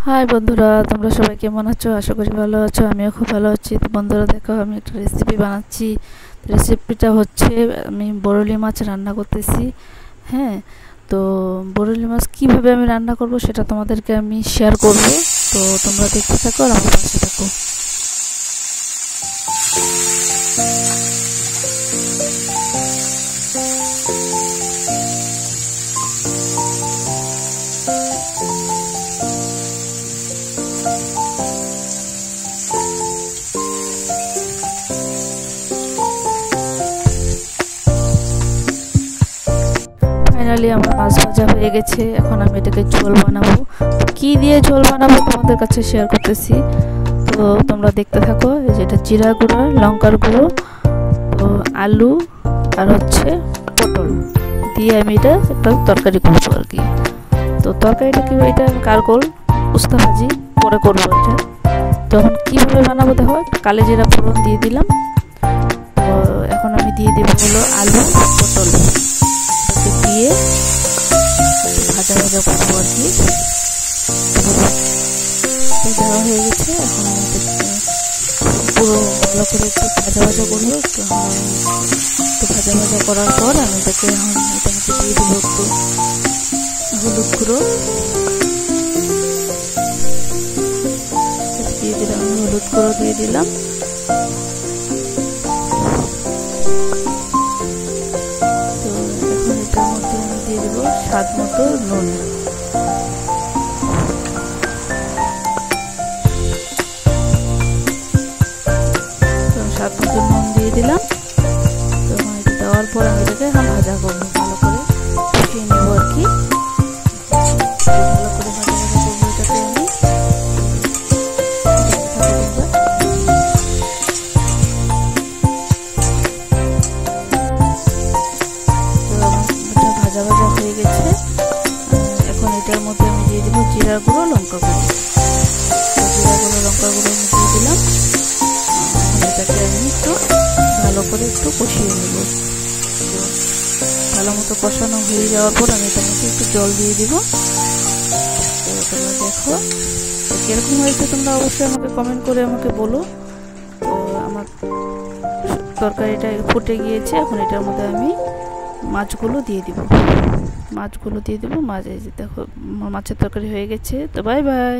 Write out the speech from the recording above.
High বন্ধুরা, তোমরা সবাই কেমন আছো? আশা করি ভালো আছো। আমিও খুব ভালো আছি। তো বন্ধুরা দেখো, আমি একটা রেসিপি বানাচ্ছি। রেসিপিটা হচ্ছে আমি বরলি মাছ রান্না করতেছি। হ্যাঁ, তো বরলি মাছ কীভাবে আমি রান্না করব সেটা তোমাদেরকে আমি শেয়ার করব। তো তোমরা দেখতে থাকো আর আমার পাশে থাকো। ফাইনালি আমার মাছ ভাজা হয়ে গেছে। এখন আমি এটাকে ঝোল বানাবো। কি দিয়ে ঝোল বানাবো তোমাদের কাছে শেয়ার করতেছি। তো তোমরা দেখতে থাকো। এই যে এটা জিরা গুঁড়ো, লঙ্কার গুঁড়ো, তো আলু আর হচ্ছে পটল দিয়ে আমি এটা একটা তরকারি করবো আর কি। তো তরকারিটা কি, এটা কারকোল উস্তা ভাজি পরে করবো। এটা তখন কীভাবে বানাবো দেখো। কালো জিরা ফোড়ন দিয়ে দিলাম। তো এখন আমি দিয়ে দেবো হলো আলু পটল, এটাকে দিয়ে ভাজা ভাজা করবো আর কি। দেওয়া হয়ে গেছে। এখন আমি পুরো ভালো করে একটু ভাজা ভাজা করবো। একটু ভাজা ভাজা করার পর আমি এটাকে এখন এটাকে দিয়ে দেবো একটু হলুদ গুঁড়ো দিয়ে দিলাম। হলুদ গুঁড়ো দিয়ে দিলাম। তো এখন এটার মধ্যে আমি দিয়ে দেবো স্বাদ মতো নুন। স্বাদ মতো নুন দিয়ে দিলাম। তখন এটা দেওয়ার পর আমি এটাকে ভাজা করবো, ভালো করে কষিয়ে নেবো আর কি। ভালো করে ভাজা ভাজা করবো এটাকে আমি। তো ভাজা ভাজা হয়ে গেছে। এখন এটার মধ্যে আমি দিয়ে দেবো জিরা গুঁড়ো, লঙ্কা গুঁড়ো। জিরা গুঁড়ো, লঙ্কা গুঁড়ো আমি দিয়ে দিলাম। এটাকে আমি একটু ভালো করে একটু কষিয়ে নেব। ভালো মতো কষানো হয়ে যাওয়ার পর আমি এটার মধ্যে একটু জল দিয়ে দিব। তো তোমরা দেখো কীরকম হয়েছে, তোমরা অবশ্যই আমাকে কমেন্ট করে আমাকে বলো। তো আমার তরকারিটা ফুটে গিয়েছে। এখন এটার মধ্যে আমি মাছগুলো দিয়ে দিব। মাছ এই যে দেখো, মাছের তরকারি হয়ে গেছে। তো বাই বাই।